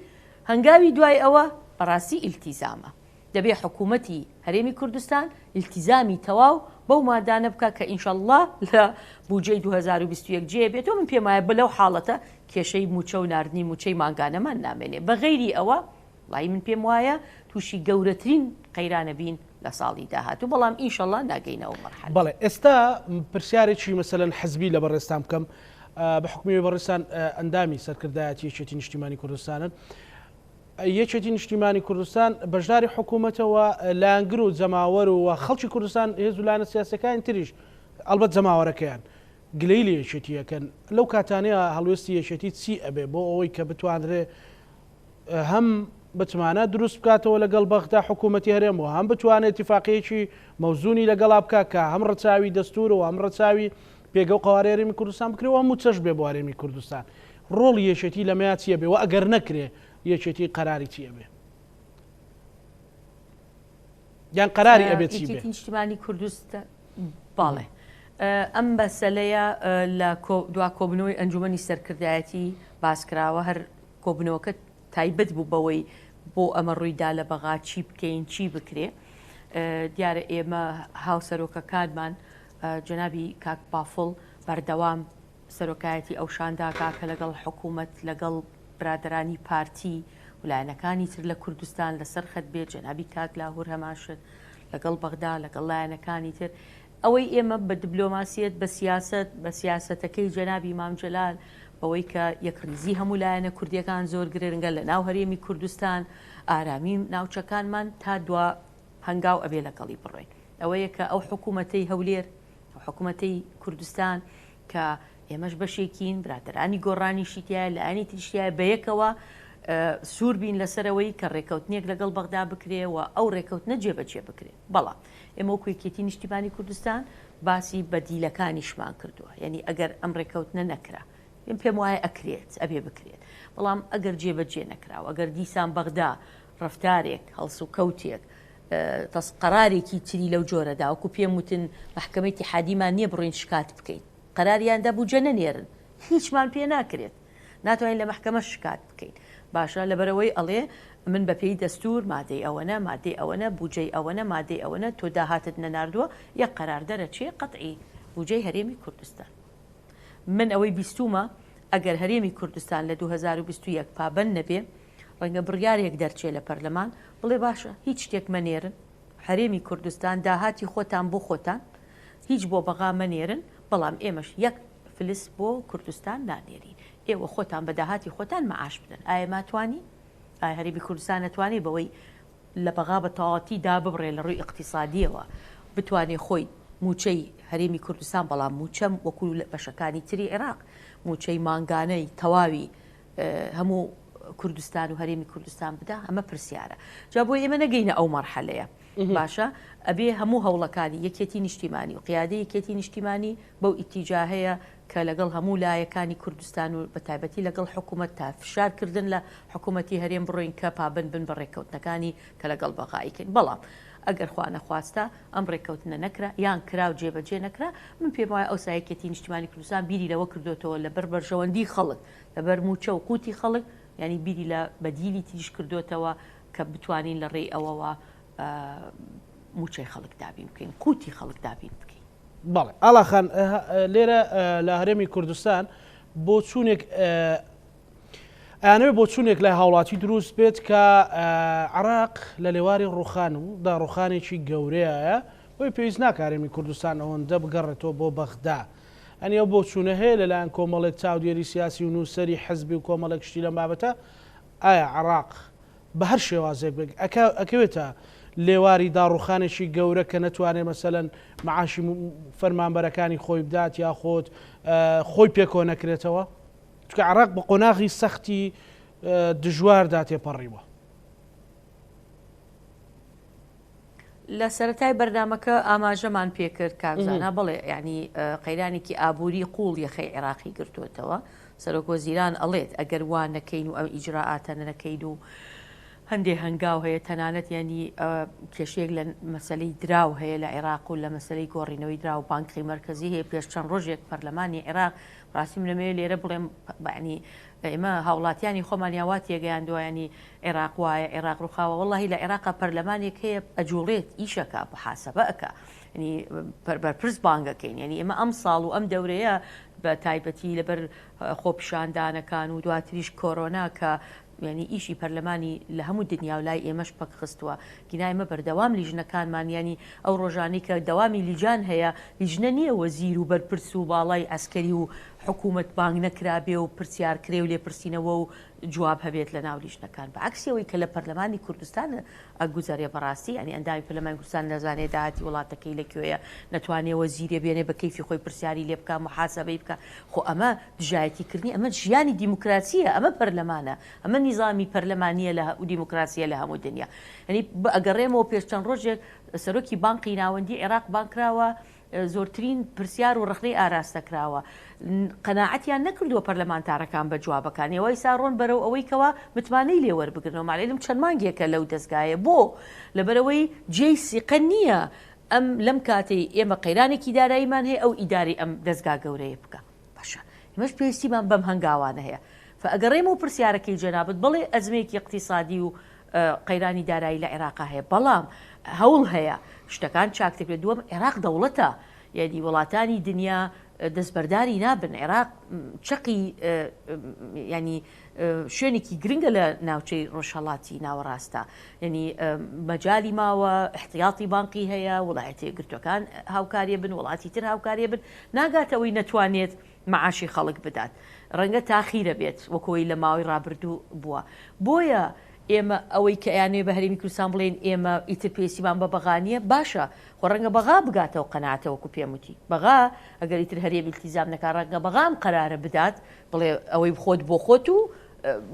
هەنگاوی دوای ئەوە بەڕاستی ئیلتیزامە دەبێ حکوومەتی هەرێمی کوردستان ئیلتیزامی تەواو بەو مادانە بکە کە ئینشەڵڵا لە بودجەی 2021 جێ بێتەوە من پێم وایە بەلەو حاڵەتە کێشەی موچە و ناردنی موچەی ماگانەمان نامێنێ بە غەیری ئەوە وڵی من پێم وایە تووشی گەورەترین قەیرانە بین لە ساڵی داهاتوو بەڵام ئینشەڵڵا ناگەینەوە مەرحەلە بەڵێ ئێستا پرسیارێکی مەسەلەن حەزبی لە بەڕێستان بکەم بە حکومی بەڕێستان ئەندامی سەرکردایەتی یەکێتی نیشتیمانی کوردستانن یەکێتی نیشتیمانی کوردستان بەشداری حکوومەتەوە لایەنگر و جەماوەر و خەڵکی کوردستان هێز و لایەنە سیاسەکانی تریش ئەلبەت جەماوەرەکەیان گلەی لە یەکێتیەکەن لەو کاتانەیە هەڵوێستی یەکێتی چی ئەبێ بۆ ئەوەی کە بتوانرێ هەم بتوانە دروست بکاتەوە لەگەڵ بەغدا حکوومەتی هەرێم و هەم بتوانێت اتفاقیەکی مەوزونی لەگەڵا بکە کە هەم ڕەچاوی دەستور و هەم ڕەچاوی پێگە و قەواری هەرێمی کوردستان بکرێەوە هەموو چەش بێ بۆ هەرێمی کوردستان ڕۆڵی یەکێتی لەمەیە چیە بێ و ئەگەر نەکرێ یەکێتی قەراری چیە بێ یان قەراری ئەبێت چی بێ نیشتیمانی کوردستان باڵێ ئەم بەسەلەیە لە دوا کۆبنەوەی ئەنجومەنی سەرکردایەتی باسکراوە هەر کۆبنەوەکە تایبەت بوو بەوەی بۆ ئەمە ڕوویدا لە بەغا چی بکەین چی بکرێ دیارە ئێمە هاوسەرۆکەکانمان جەنابی کاک بافڵ بەردەوام سەرۆکایەتی ئەو شانداکا کە لەگەڵ حکوومەت لەگەڵ برادرانی پارتی ولایەنەکانی تر لە کوردستان لەسەر خەت بێت جەنابی کاک لاهور هەماشت لەگەڵ بەغدا لەگەڵ لایەنەکانی تر ئەوەی ئێمە بە دیبلۆماسیەت بە سیاسەتەکەی جەنابی مام جەلال بەوەی کە یەکریزی هەموو لایەنە کوردیەکان زۆر گرنگە لە ناو هەرێمی کوردستان ئارامی ناوچەکانمان تا دوا هەنگاو ئەبێ لەگەڵی بڕۆین ئەوەیە کە ئەو حکوومەتەی هەولێر حکوومەتەی کوردستان کە ئێمەش بەشێکین برادرانی گۆڕانیشی تایە لایەنی تریشتایە بەیەکەوە سوور بین لەسەرەوەی کە ڕێکەوتنێک لەگەڵ بەغدا بکرێەوە ئەو ڕێکەوتنە جێبەجێ بکرێت بەڵام ئێمە وەکو یەکێتی نیشتیمانی کوردستان باسی بەدیلەکانیشمان کردووە یعنی ئەگەر ئەم ڕێکەوتنە نەکرا پێم وایە ئەکرێت ئەبێ بکرێت بەڵام ئەگەر جێبەجێ نەکراوە ئەگەر دیسان بەغدا ڕەفتارێک هەڵس و کەوتێک قەرارێکی تری لەو جۆرەدا وەکو پێم وتن محکەمەی اتحادیمان نییە بڕۆین شکات بکەین قەراریاندا بوجە نەنێرن هیچمان پێ ناکرێت ناتوانین لە محکەمە شکات بکەین باشە لەبەرەوەی ئەڵێ من بەپێی دەستور مادەی ئەوەنە مادەی ئەوەنە بوجەی ئەوەنە مادەی ئەوەنە تۆ داهاتت نەناردووە یەک قەرار دەرەچێ قەتعی بوجەی هەرێمی کوردستان من ئەوەی بیستومە ئەگەر هەرێمی کوردستان لە 2021 پابند نەبێ ڕەنگە بڕیارێک دەرچێ لە پەرلەمان بڵێ باشە هیچ شتێک مەنێرن هەرێمی کوردستان داهاتی خۆتان بۆ خۆتان هیچ بۆ بەغا مەنێرن بەڵام ئێمەش یەک فلس بۆ کوردستان نانێرین ئێوە خۆتان بە داهاتی خۆتان مەعاش بدەن ئایا ماتوانی ئایا هەرێمی کوردستان نەتوانێت بەوەی لە بەغا بە تەواوەتیدا ببڕێ لە ڕووی اقتصادیەوە بتوانێت خۆی موچەی هەرێمی کوردستان بەڵام موچەم وەکو بەشەکانی تری عێراق موچەی مانگانەی تەواوی هەموو کوردستان و هەرێمی کوردستان بدا ئەمە پرسیارە جا بۆ ئێمە نەگەینە ئەو مەرحەلەیە باشە ئەبێ هەموو هەوڵەکانی یەکێتی نیشتیمانی و قیادەی یەکێتی نیشتیمانی بەو ئیتیجاهەیە کە لەگەڵ هەموو لایەکانی کوردستان و بە تایبەتی لەگەڵ حکوومەت تا فشارکردن لە حکوومەتی هەرێم بڕۆین کە پابند بن بە ڕێککەوتنەکانی کە لەگەڵ بەغایکەین بەڵام ئەگەر خوا نەخواستە ئەم ڕێککەوتنە نەکرا یان کرا و جێبەجێ نەکرا من پێم وایە ئەو سایەکێتی نیشتیمانی کوردستان بیری لەوە کردوێتەوە لەبەر بەرژەوەندی خەڵک لەبەر موچە و قوتی خەڵک ینی بیری لە بەدیلی تیش کردوێتەوە کە بتوانین لە ڕێی ئەوەوە موچەی خەڵک دابین بکەین قوتی خەڵک دابین بکەین بەڵێ ئاڵاخان لێرە لە هەرێمی کوردستان بۆ چوونێک ئەیانەوێت بۆ چوونێک لای هاوڵاتی دروست بێت کە عێراق لە لێواری ڕوخان و دا ڕوخانێکی گەورەیە بۆی پێویست ناکارێمی کوردستان ئەوەندە بگەڕێتەوە بۆ بەغدا ئەنی ئەو بۆ چوونە هەیە لەلایەن کۆمەڵێک چاودێری سیاسی و نووسەری حەزبی و کۆمەڵێک شتی لەم بابەتە ئایا عێراق بە هەر شێوازێک ئەکەوێتە لێواری داڕوخانێکی گەورە کە نەتوانێت مەسەلەن معاشی فەرمانبەرەکانی خۆی بدات یا خۆت خۆی پێکۆ نەکرێتەوە چکە عێراق بە قۆناغی سەختی دژواردا تێپەڕیوە لە سەرەتای بەردامەکە ئاماژەمان پێکرد کاکزانە بڵێ ینی قەیرانێکی ئابووری قوڵ یەخەی عێراقی گرتوێتەوە سەرۆک وەزیران ئەڵێت ئەگەر وان نەکەین و ئەم ئیجراعاتە نەکەین و هەندێک هەنگاو هەیە تەنانەت ینی کێشەیەک لە مەسلەی دراو هەیە لە عێراق و لە مەسلەی گۆڕینەوەی درا و بانکی مرکزی هەیە پێش چەند ڕۆژێک پەرلەمانی عێراق ڕاستی منەمەیە لێرە بڵێم بەعنی ئێمە هاوڵاتیانی خۆمانیاوات تێگەیاندووە ینی عێراق وایە عێراق ڕووخاوە وەڵڵاهی لە عێراقا پەرلەمانێک هەیە ئەجوڵێت ئیشەکە محاسەبە ئەکا ینی بەرپرس بانگەکەین ینی ئێمە ئەم ساڵ و ئەم دەورەیە بە تایبەتی لەبەر خۆپیشاندانەکان و دواتریش کۆرۆنا کە ینی ئیشی پەرلەمانی لە هەموو دنیا و لای ئێمەش پەک خستووە گینایمە بەردەوام لیژنەکانمان ینی ئەو ڕۆژانی کە دەوامی لیجان هەیە لیژنە نییە وەزیر و بەرپرس و باڵای ئەسکەری و حکوومەت بانگ نەکرابێ و پرسیار کرێ و لێپرسینەوە و جواب هەبێت لە ناو لیژنەکان بەعکسیەوەی کە لە پەرلەمانی کوردستان ئەگوزارێ بەڕاستی ئەنی ئەندامی پەرلەمانی کوردستان نەزانێت داهاتی وڵاتەکەی لەکوێیە نەتوانێت وەزیرێ بێنێ بە کەیفی خۆی پرسیاری لێ بکە محاسەبەی بکە خۆ ئەمە دژایەتیکردنی ئەمە ژیانی دیموکراسیە ئەمە پەرلەمانە ئەمە نیزامی پەرلەمانیە لە دیموکراسیە لە هەموو دنیا ینی ئەگەڕێمەوە پێش چەند ڕۆژێک سەرۆکی بانقی ناوەندی عێراق بانکراوە زۆرترین پرسیار و ڕخنەی ئاراستە کراوە قەناعەتیان نەکردووە پەرلەمانتارەکان بە جوابەکانی ئەوەی ساڕۆن بەرەو ئەوەی کەوە متمانەی لێوەربگرنەوە ماڵێنم چەند مانگێکە لەو دەستگایە بۆ لەبەرەوەی جێی سیقە نییە ئەم لەم کاتەی ئێمە قەیرانێکی داراییمان هەیە ئەو ئیداری ئەم دەستگا گەورەیە بکە باشە ئێمەش پێویستیمان بەم هەنگاوانە هەیە فئەگەڕێمە و پرسیارەکەی جەنابەت بڵێ ئەزمەیەکی اقتصادی و قەیرانی دارایی لە عێراقا هەیە بەڵام هەوڵ هەیە شتەکان چاکتێکێت دووەم عێراق دەوڵەتە یعنی وڵاتانی دنیا دەستبەرداری نابن عێراق چقی ینی شوێنێکی گرنگە لە ناوچەی ڕۆژهەڵاتی ناوەڕاستە ینی مەجای ماوە احتیاطی بانقی هەیە وڵایەتی گرتوەکان هاوکاریە بن وڵاتی تر هاوکاریە بن ناگاتەوەی نەتوانێت معاشی خەڵک بدات ڕەنگە تاخیرە بێت وەکەوەی لە ماوەی ڕابردوو بووە بۆیە ئێمە ئەوەی کە یانێ بە هەرێمی کوردستان بڵێن ئێمە ئیتر پێویستیمان بە بەغانیە باشە خۆ ڕەنگە بەغا بگاتەوە قەناتەوەکو پێموتی بەغا ئەگەر ئیتر هەرێمی التیزام نەکات ڕەنگە بەغام قەرارە بدات بڵێ ئەوەی خۆت بۆ خۆت و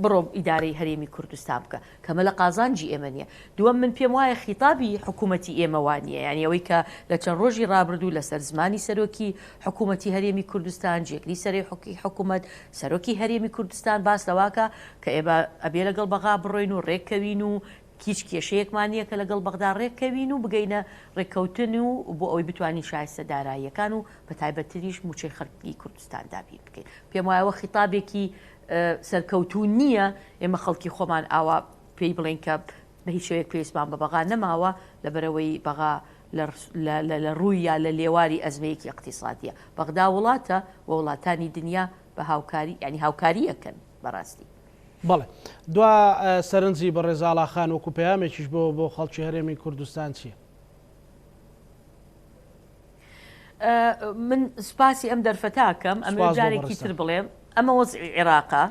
بڕۆ ئیدارەی هەرێمی کوردستان بکە کەمە لە قازانجی ئێمە نیە دووەم من پێم وایە خیتابی حکوومەتی ئێمە وانیە یعنی ئەوەی کە لە چەند ڕۆژی ڕابردوو لەسەر زمانی سەرۆکی حکوومەتی هەرێمی کوردستان جێگری سەرەی حکوومەت سەرۆکی هەرێمی کوردستان باس لەواکە کە ئێمە ئەبێ لەگەڵ بەغا بڕۆین و ڕێککەوین و هیچ کێشەیەکمانە کە لەگەڵ بەغدا ڕێککەوین و بگەینە ڕێککەوتن و بۆ ئەوەی بتوانین شایستە داراییەکان و بە تایبەتریش موچەی خەڵکی کوردستان دابین بکەین پێم وایەوە خیتابێکی سەرکەوتو نییە ئێمە خەڵکی خۆمان ئاوا پێی بڵێن کە بە هیچ شوەیەک پێویستمان بە بەغا نەماوە لەبەرەوەی بەغا لە ڕووی یا لە لێواری ئەزمەیەکی اقتصادیە بەغدا وڵاتە و وڵاتانی دنیا بە هاوکاری ینی هاوکاریەکەن بەڕاستی بەڵێ دوا سەرنجی بە ڕێزاڵاخان وەکو پەیامێکیش بۆ خەڵکی هەرێمی کوردستان چییە؟ من سپاسی ئەم دەرفەتاکەم ئەمە جارێکی تر بڵێم ئەمە وەزعی عێراقا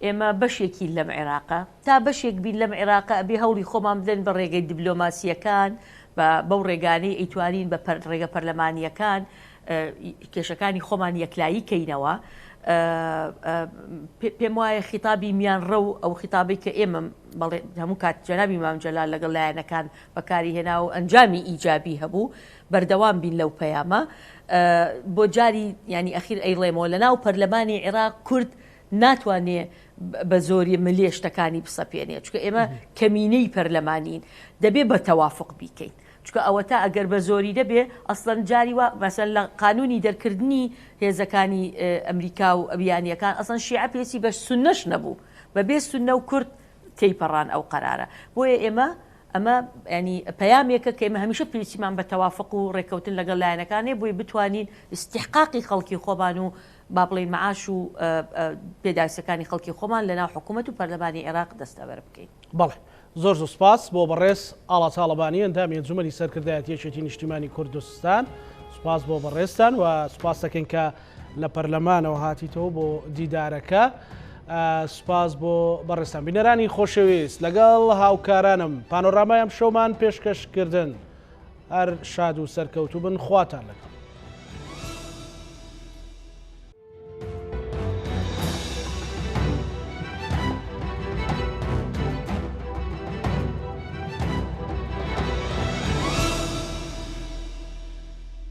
ئێمە بەشێکی لەم عێراقە تا بەشێک بین لەم عێراقە ئەبێ هەوڵی خۆمان بدەن بە ڕێگەی دیبلۆماسیەکان بەو ڕێگانەی ئەیتوانین بە ڕێگە پەرلەمانیەکان کێشەکانی خۆمان یەکلایی کەینەوە. پێم وایە خیتابی میانڕە و ئەو خیتابی کە ئێمە هەموو کات جەنابی مام جەلال لەگەڵ لایەنەکان بەکاری هێنا و ئەنجامی ئیجابی هەبوو بەردەوام بین لەو پەیامە بۆ جاری ینی ئەخیر ئەیڵێمەوە لە ناو پەرلەمانی عێراق کورد ناتوانێ بە زۆری ملێ شتەکانی بسەپێنێ چکە ئێمە کەمینەی پەرلەمانین دەبێ بە تەوافق بیکەین چکە ئەوە تا ئەگەر بە زۆری دەبێ ئەسڵەن جاری وە مەسەن لە قانونی دەرکردنی هێزەکانی ئەمریکا و ئەبیانیەکان ئەسڵەن شیعە پێسی بە سونەش نەبوو بەبێ سونە و کورد تێیپەڕان ئەو قەرارە بۆیە ئەمە ینی پەیامێکە کە ئێمە هەمیشە پێویستیمان بە تەوافق و ڕێکەوتن لەگەڵ لایەنەکانێ بۆی بتوانین استحقاقی خەڵکی خۆمان و با بڵێن مەعاش و پێداویستەکانی خەڵکی خۆمان لەناو حکوومەت و پەرلەمانی عێراق دەستەبەر بکەین. بەڵێ زۆر سوپاس بۆ بەڕێز ئاڵا تاڵەبانی ئەندامی ئەنجومەنی سەرکردایەتی یەکێتی نیشتیمانی کوردستان. سوپاس بۆ بەڕێزتان و سوپاس دەکەین کە لە پەرلەمانەوە هاتیتەوە بۆ دیدارەکە. سوپاس بۆ بەڕێستان. بینەرانی خۆشەویست لەگەڵ هاوکارانم پانۆرامای ئەم شەومان پێشکەشکردن هەر شاد و سەرکەوتوو بن خواتان لەگەڵ.